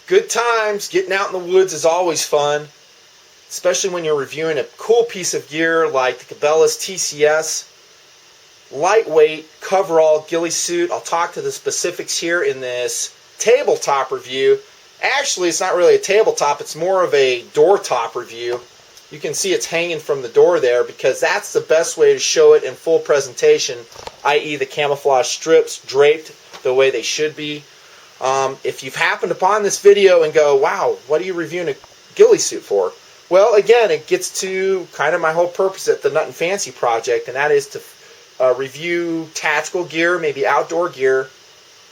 Good times. Getting out in the woods is always fun, especially when you're reviewing a cool piece of gear like the Cabela's TCS lightweight coverall ghillie suit. I'll talk to the specifics here in this tabletop review. Actually, it's not really a tabletop, it's more of a door top review. You can see it's hanging from the door there because that's the best way to show it in full presentation, i.e. the camouflage strips draped the way they should be. If you've happened upon this video and go, wow, what are you reviewing a ghillie suit for? Well, again, it gets to kind of my whole purpose at the Nutnfancy project, and that is to review tactical gear, maybe outdoor gear,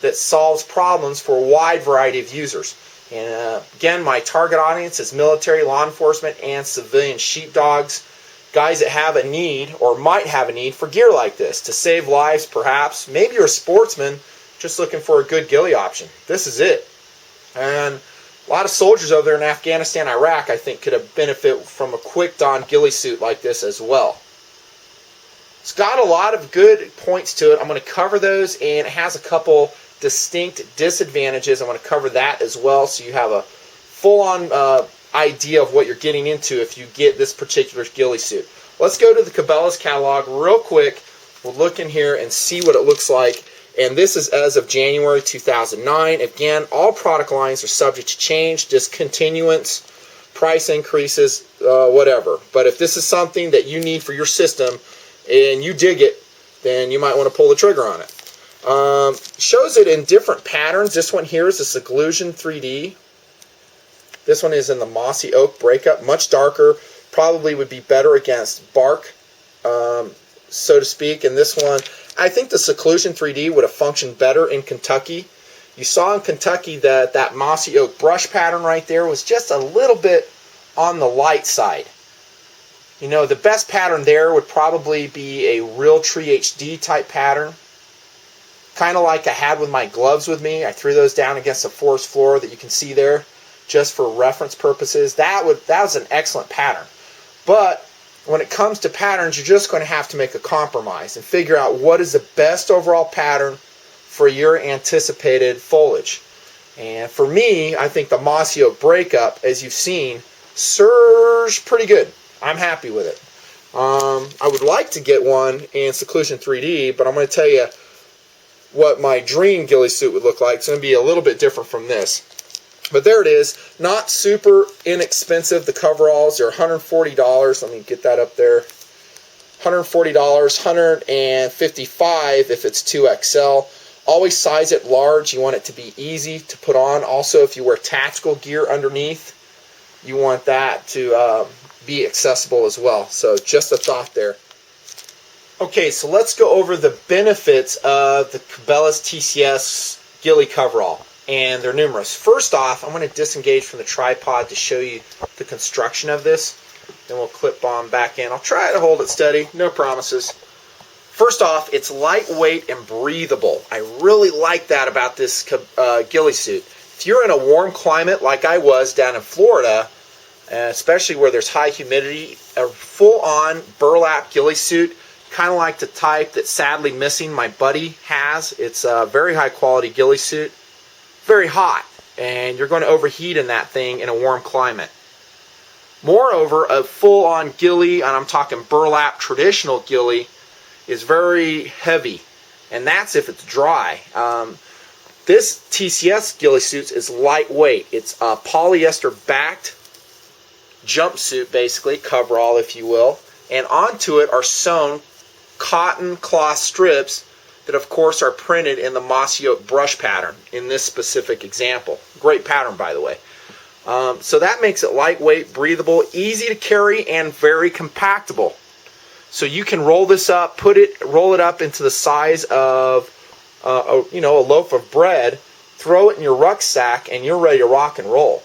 that solves problems for a wide variety of users. And again, my target audience is military, law enforcement, and civilian sheepdogs, guys that have a need or might have a need for gear like this to save lives, perhaps. Maybe you're a sportsman just looking for a good ghillie option. This is it. And a lot of soldiers over there in Afghanistan, Iraq, I think could have benefit from a quick don ghillie suit like this as well. It's got a lot of good points to it. I'm going to cover those, and it has a couple distinct disadvantages. I'm going to cover that as well, so you have a full-on idea of what you're getting into if you get this particular ghillie suit. Let's go to the Cabela's catalog real quick. We'll look in here and see what it looks like. And this is as of January 2009. Again, all product lines are subject to change, discontinuance, price increases, whatever. But if this is something that you need for your system and you dig it, then you might want to pull the trigger on it. Shows it in different patterns. This one here is the Seclusion 3D. This one is in the Mossy Oak Breakup, much darker, probably would be better against bark, so to speak. And this one, I think the Seclusion 3D would have functioned better in Kentucky. You saw in Kentucky that that Mossy Oak Brush pattern right there was just a little bit on the light side. You know, the best pattern there would probably be a Realtree HD type pattern. Kind of like I had with my gloves with me. I threw those down against the forest floor that you can see there just for reference purposes. That was an excellent pattern. But when it comes to patterns, you're just going to have to make a compromise and figure out what is the best overall pattern for your anticipated foliage. And for me, I think the Mossy Oak Breakup, as you've seen, serves pretty good. I'm happy with it. I would like to get one in Seclusion 3D, but I'm going to tell you what my dream ghillie suit would look like. It's going to be a little bit different from this. But there it is. Not super inexpensive. The coveralls are $140. Let me get that up there. $140, $155 if it's 2XL. Always size it large. You want it to be easy to put on. Also, if you wear tactical gear underneath, you want that to be accessible as well. So just a thought there. Okay, so let's go over the benefits of the Cabela's TCS Ghillie coverall, and they're numerous. First off, I'm going to disengage from the tripod to show you the construction of this. Then we'll clip on back in. I'll try to hold it steady, no promises. First off, it's lightweight and breathable. I really like that about this ghillie suit. If you're in a warm climate like I was down in Florida, especially where there's high humidity, a full-on burlap ghillie suit, kind of like the type that sadly missing my buddy has. It's a very high quality ghillie suit, very hot, and you're going to overheat in that thing in a warm climate. Moreover, a full-on ghillie, and I'm talking burlap traditional ghillie, is very heavy, and that's if it's dry. This TCS ghillie suit is lightweight. It's a polyester backed jumpsuit, basically, coverall if you will, and onto it are sewn cotton cloth strips that of course are printed in the Mossy Oak Brush pattern in this specific example. Great pattern, by the way. So that makes it lightweight, breathable, easy to carry, and very compactable. So you can roll this up, roll it up into the size of a loaf of bread, throw it in your rucksack, and you're ready to rock and roll.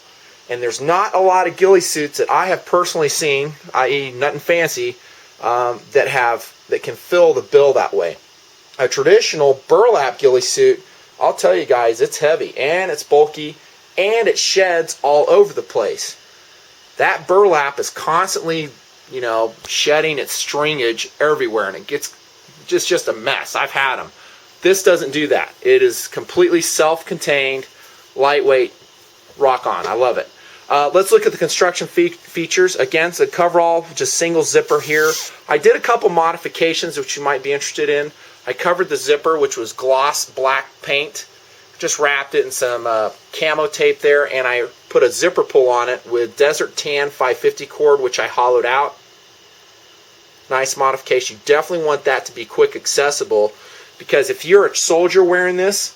And there's not a lot of ghillie suits that I have personally seen, i.e. Nutnfancy, that can fill the bill that way. A traditional burlap ghillie suit, I'll tell you guys, it's heavy and it's bulky and it sheds all over the place. That burlap is constantly, shedding its stringage everywhere, and it gets just a mess. I've had them. This doesn't do that. It is completely self-contained, lightweight, rock on. I love it. Let's look at the construction features. Again, it's a coverall, just single zipper here. I did a couple modifications which you might be interested in. I covered the zipper, which was gloss black paint. Just wrapped it in some camo tape there, and I put a zipper pull on it with Desert Tan 550 cord, which I hollowed out. Nice modification. You definitely want that to be quick accessible, because if you're a soldier wearing this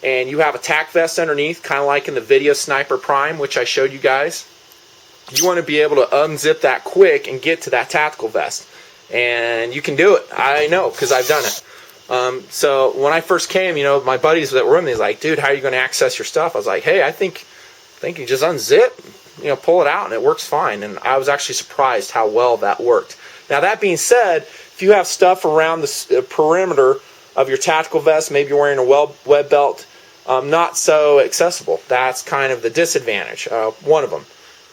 and you have a tack vest underneath, kind of like in the video Sniper Prime, which I showed you guys, you want to be able to unzip that quick and get to that tactical vest. And you can do it. I know, because I've done it. So when I first came, you know, my buddies that were in me was like, dude, how are you going to access your stuff? I was like, hey, I think you just unzip, you know, pull it out, and it works fine. And I was actually surprised how well that worked. Now, that being said, if you have stuff around the perimeter of your tactical vest, maybe you're wearing a web belt, not so accessible. That's kind of the disadvantage, one of them.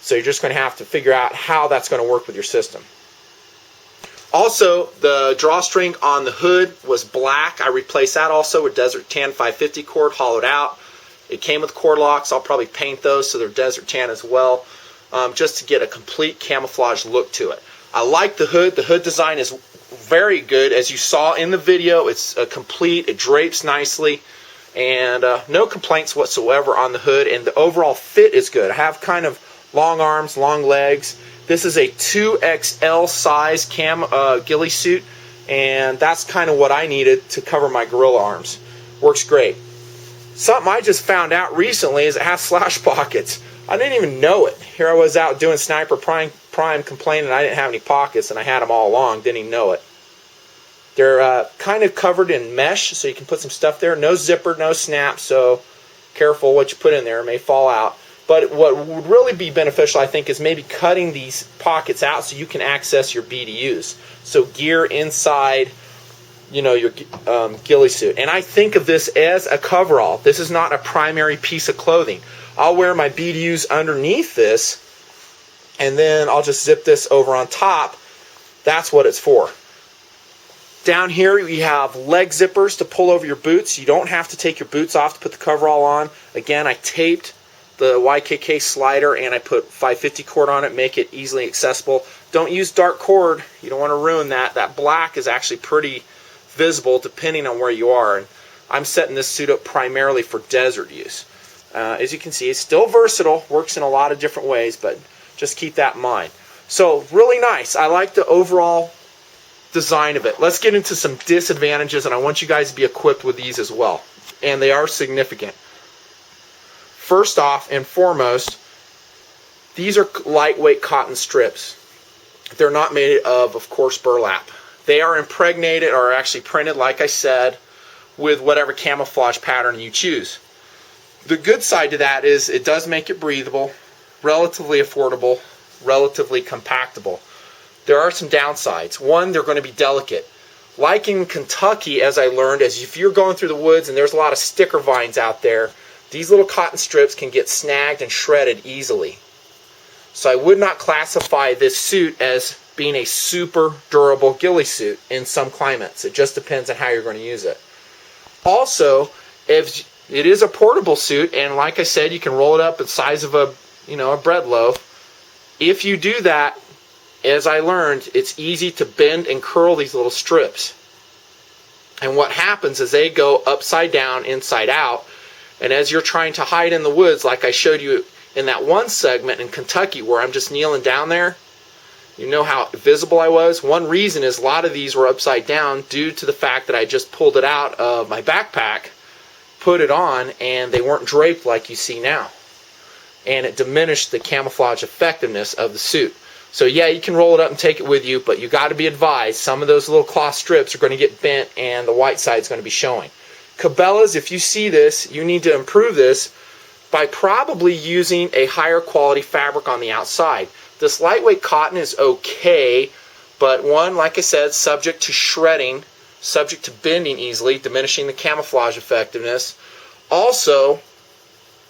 So you're just going to have to figure out how that's going to work with your system. Also, the drawstring on the hood was black. I replaced that also with Desert Tan 550 cord, hollowed out. It came with cord locks. I'll probably paint those so they're Desert Tan as well, just to get a complete camouflage look to it. I like the hood. The hood design is very good. As you saw in the video, it's complete. It drapes nicely, and no complaints whatsoever on the hood, and the overall fit is good. I have kind of long arms, long legs. This is a 2XL size ghillie suit, and that's kind of what I needed to cover my gorilla arms. Works great. Something I just found out recently is it has slash pockets. I didn't even know it. Here I was out doing Sniper Prime complaining I didn't have any pockets, and I had them all along. Didn't even know it. They're kind of covered in mesh, so you can put some stuff there. No zipper, no snap, so careful what you put in there. It may fall out. But what would really be beneficial, I think, is maybe cutting these pockets out so you can access your BDUs. So gear inside, you know, your ghillie suit. And I think of this as a coverall. This is not a primary piece of clothing. I'll wear my BDUs underneath this, and then I'll just zip this over on top. That's what it's for. Down here we have leg zippers to pull over your boots. You don't have to take your boots off to put the coverall on. Again, I taped the YKK slider and I put 550 cord on it, make it easily accessible. Don't use dark cord. You don't want to ruin that. That black is actually pretty visible depending on where you are. And I'm setting this suit up primarily for desert use. As you can see, it's still versatile, works in a lot of different ways, but just keep that in mind. So really nice. I like the overall design of it. Let's get into some disadvantages, and I want you guys to be equipped with these as well. And they are significant. First off and foremost, these are lightweight cotton strips. They're not made of course, burlap. They are impregnated or actually printed, like I said, with whatever camouflage pattern you choose. The good side to that is it does make it breathable, relatively affordable, relatively compactable. There are some downsides. One, they're going to be delicate. Like in Kentucky, as I learned, as if you're going through the woods and there's a lot of sticker vines out there, these little cotton strips can get snagged and shredded easily. So I would not classify this suit as being a super durable ghillie suit in some climates. It just depends on how you're going to use it. Also, if it is a portable suit, and like I said, you can roll it up the size of a bread loaf. If you do that, as I learned, it's easy to bend and curl these little strips. And what happens is they go upside down, inside out. And as you're trying to hide in the woods, like I showed you in that one segment in Kentucky where I'm just kneeling down there, you know how visible I was? One reason is a lot of these were upside down due to the fact that I just pulled it out of my backpack, put it on, and they weren't draped like you see now. And it diminished the camouflage effectiveness of the suit. So yeah, you can roll it up and take it with you, but you got to be advised, some of those little cloth strips are going to get bent and the white side is going to be showing. Cabela's, if you see this, you need to improve this by probably using a higher quality fabric on the outside. This lightweight cotton is okay, but one, like I said, subject to shredding, subject to bending easily, diminishing the camouflage effectiveness. Also,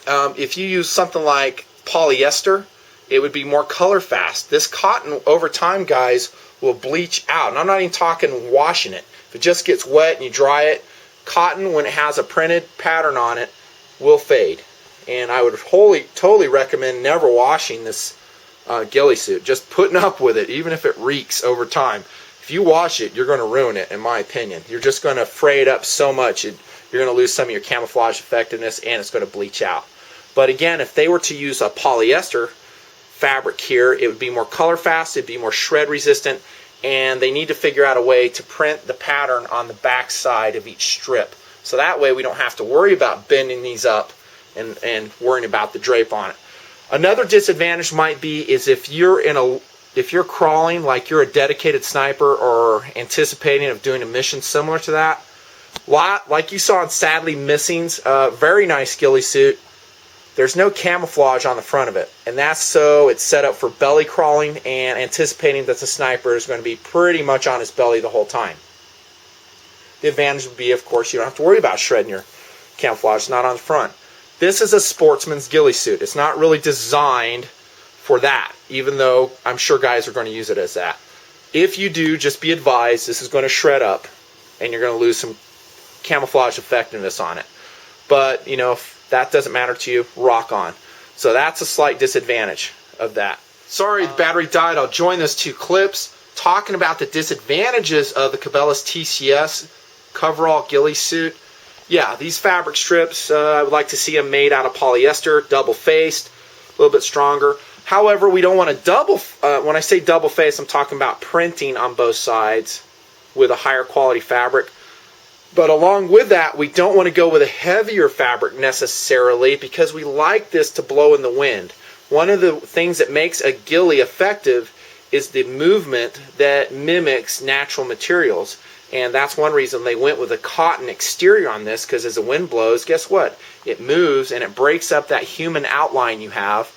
if you use something like polyester, it would be more color fast. This cotton, over time, guys, will bleach out. And I'm not even talking washing it. If it just gets wet and you dry it, cotton, when it has a printed pattern on it, will fade. and I would totally recommend never washing this ghillie suit. Just putting up with it, even if it reeks over time. If you wash it, you're going to ruin it, in my opinion. You're just going to fray it up so much, you're going to lose some of your camouflage effectiveness, and it's going to bleach out. But again, if they were to use a polyester fabric here, it would be more color fast, it'd be more shred resistant, and they need to figure out a way to print the pattern on the back side of each strip. So that way we don't have to worry about bending these up and worrying about the drape on it. Another disadvantage might be is if you're crawling, like you're a dedicated sniper or anticipating of doing a mission similar to that, like you saw in Sadly Missing's very nice ghillie suit, there's no camouflage on the front of it, and that's so it's set up for belly crawling and anticipating that the sniper is going to be pretty much on his belly the whole time. The advantage would be, of course, you don't have to worry about shredding your camouflage. It's not on the front. This is a sportsman's ghillie suit. It's not really designed for that, even though I'm sure guys are going to use it as that. If you do, just be advised, this is going to shred up, and you're going to lose some camouflage effectiveness on it. But, you know, if that doesn't matter to you, rock on. So that's a slight disadvantage of that. Sorry, the battery died. I'll join those two clips talking about the disadvantages of the Cabela's TCS coverall ghillie suit. Yeah, these fabric strips, I would like to see them made out of polyester, double-faced, a little bit stronger. However, we don't want to when I say double-faced, I'm talking about printing on both sides with a higher quality fabric. But along with that, we don't want to go with a heavier fabric necessarily, because we like this to blow in the wind. One of the things that makes a ghillie effective is the movement that mimics natural materials. And that's one reason they went with a cotton exterior on this, because as the wind blows, guess what? It moves and it breaks up that human outline you have,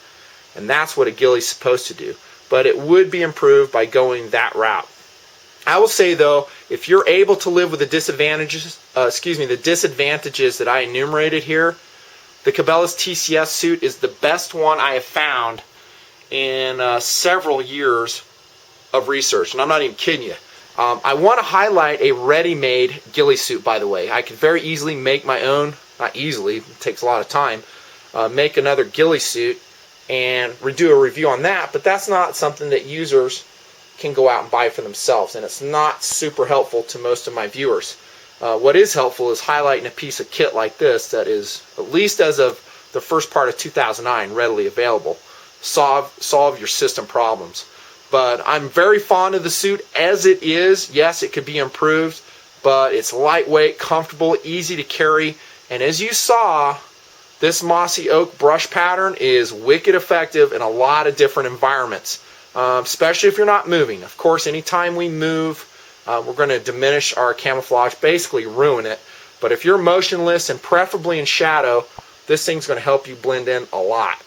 and that's what a ghillie is supposed to do. But it would be improved by going that route. I will say though, if you're able to live with the disadvantages that I enumerated here, the Cabela's TCS suit is the best one I have found in several years of research, and I'm not even kidding you. I want to highlight a ready-made ghillie suit, by the way. I could very easily make my own, not easily, it takes a lot of time, make another ghillie suit and do a review on that, but that's not something that users can go out and buy for themselves, and it's not super helpful to most of my viewers. What is helpful is highlighting a piece of kit like this that is, at least as of the first part of 2009, readily available. Solve your system problems. But I'm very fond of the suit as it is. Yes, it could be improved, but it's lightweight, comfortable, easy to carry, and as you saw, this Mossy Oak Brush pattern is wicked effective in a lot of different environments. Especially if you're not moving. Of course, anytime we move, we're going to diminish our camouflage, basically ruin it. But if you're motionless and preferably in shadow, this thing's going to help you blend in a lot.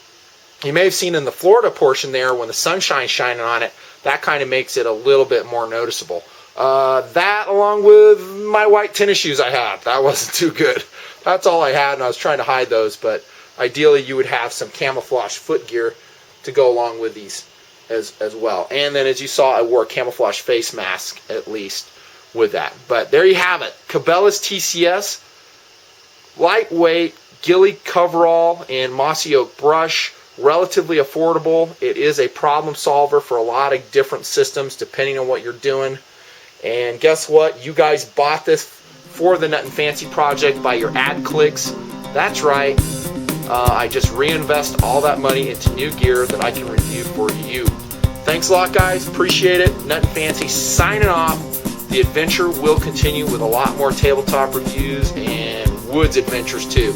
You may have seen in the Florida portion there, when the sunshine's shining on it, that kind of makes it a little bit more noticeable. That, along with my white tennis shoes I had, that wasn't too good. That's all I had, and I was trying to hide those, but ideally you would have some camouflage foot gear to go along with these as well. And then, as you saw, I wore a camouflage face mask at least with that. But there you have it. Cabela's TCS lightweight ghillie coverall and Mossy Oak Brush, relatively affordable. It is a problem solver for a lot of different systems depending on what you're doing. And guess what? You guys bought this for the Nutnfancy project by your ad clicks. That's right. I just reinvest all that money into new gear that I can review for you. Thanks a lot, guys. Appreciate it. Nutnfancy signing off. The adventure will continue with a lot more tabletop reviews and woods adventures too.